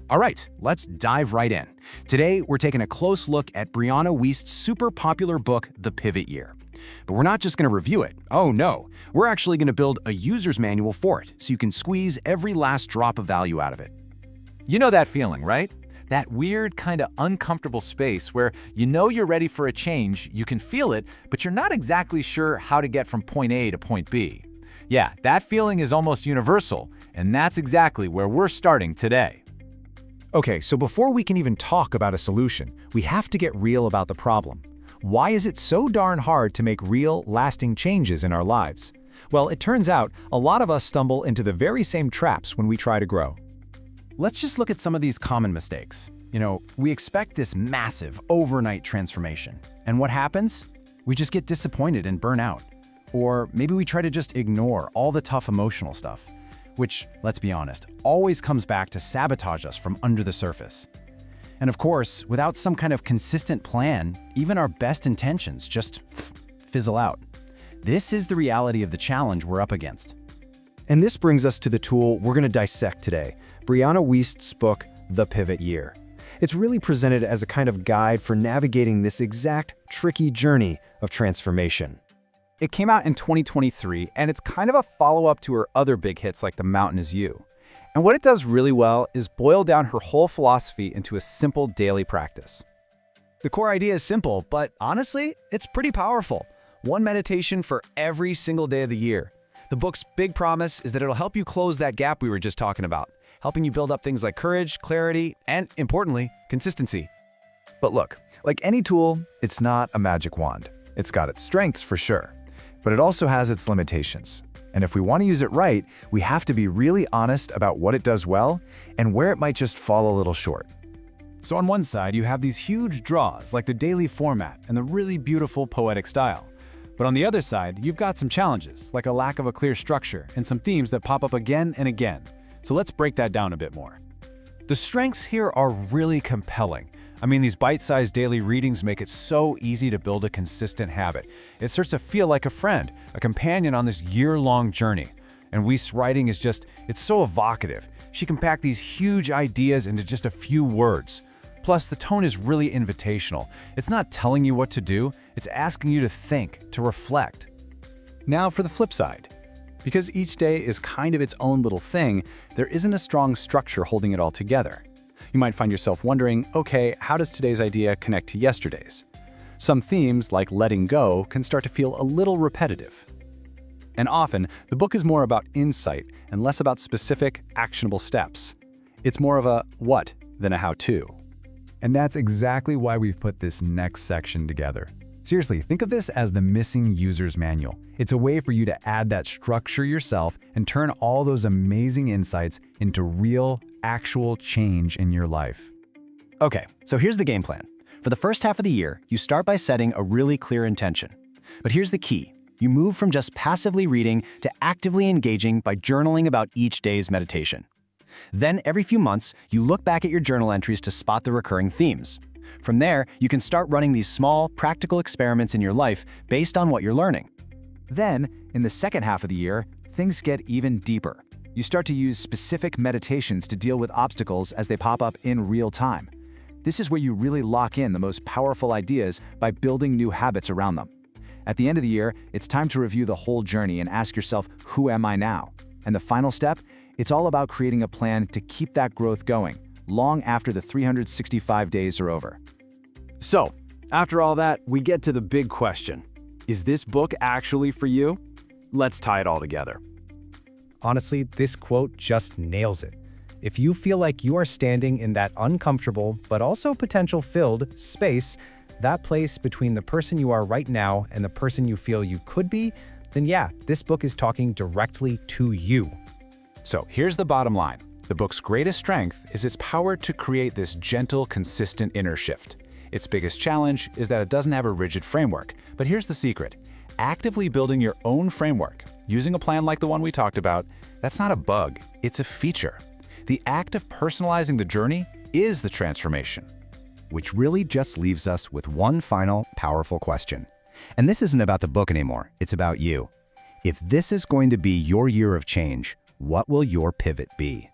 All right, let's dive right in. Today, we're taking a close look at Brianna Wiest's super popular book, The Pivot Year. But we're not just going to review it. Oh no, we're actually going to build a user's manual for it so you can squeeze every last drop of value out of it. You know that feeling, right? That weird, kind of uncomfortable space where you know you're ready for a change, you can feel it, but you're not exactly sure how to get from point A to point B. Yeah, that feeling is almost universal, and that's exactly where we're starting today. Okay, so before we can even talk about a solution, we have to get real about the problem. Why is it so darn hard to make real, lasting changes in our lives? Well, it turns out a lot of us stumble into the very same traps when we try to grow. Let's just look at some of these common mistakes. We expect this massive, overnight transformation. And what happens? We just get disappointed and burn out. Or maybe we try to just ignore all the tough emotional stuff, which, let's be honest, always comes back to sabotage us from under the surface. And of course, without some kind of consistent plan, even our best intentions just fizzle out. This is the reality of the challenge we're up against. And this brings us to the tool we're going to dissect today, Brianna Wiest's book, The Pivot Year. It's really presented as a kind of guide for navigating this exact tricky journey of transformation. It came out in 2023, and it's kind of a follow-up to her other big hits like The Mountain Is You. And what it does really well is boil down her whole philosophy into a simple daily practice. The core idea is simple, but honestly, it's pretty powerful. One meditation for every single day of the year. The book's big promise is that it'll help you close that gap we were just talking about, helping you build up things like courage, clarity, and importantly, consistency. But look, like any tool, it's not a magic wand. It's got its strengths for sure, but it also has its limitations. And if we want to use it right, we have to be really honest about what it does well and where it might just fall a little short. So on one side, you have these huge draws like the daily format and the really beautiful poetic style. But on the other side, you've got some challenges, like a lack of a clear structure and some themes that pop up again and again. So let's break that down a bit more. The strengths here are really compelling. I mean, these bite-sized daily readings make it so easy to build a consistent habit. It starts to feel like a friend, a companion on this year-long journey. And Wiest's writing is it's so evocative. She can pack these huge ideas into just a few words. Plus, the tone is really invitational. It's not telling you what to do, it's asking you to think, to reflect. Now for the flip side. Because each day is kind of its own little thing, there isn't a strong structure holding it all together. You might find yourself wondering, okay, how does today's idea connect to yesterday's? Some themes, like letting go, can start to feel a little repetitive. And often, the book is more about insight and less about specific, actionable steps. It's more of a what than a how-to. And that's exactly why we've put this next section together. Seriously, think of this as the missing user's manual. It's a way for you to add that structure yourself and turn all those amazing insights into real, actual change in your life. Okay, so here's the game plan. For the first half of the year, you start by setting a really clear intention. But here's the key. You move from just passively reading to actively engaging by journaling about each day's meditation. Then, every few months, you look back at your journal entries to spot the recurring themes. From there, you can start running these small, practical experiments in your life based on what you're learning. Then, in the second half of the year, things get even deeper. You start to use specific meditations to deal with obstacles as they pop up in real time. This is where you really lock in the most powerful ideas by building new habits around them. At the end of the year, it's time to review the whole journey and ask yourself, who am I now? And the final step? It's all about creating a plan to keep that growth going, long after the 365 days are over. So, after all that, we get to the big question. Is this book actually for you? Let's tie it all together. Honestly, this quote just nails it. If you feel like you are standing in that uncomfortable, but also potential-filled space, that place between the person you are right now and the person you feel you could be, then yeah, this book is talking directly to you. So here's the bottom line. The book's greatest strength is its power to create this gentle, consistent inner shift. Its biggest challenge is that it doesn't have a rigid framework. But here's the secret. Actively building your own framework, using a plan like the one we talked about, that's not a bug, it's a feature. The act of personalizing the journey is the transformation. Which really just leaves us with one final, powerful question. And this isn't about the book anymore, it's about you. If this is going to be your year of change, what will your pivot be?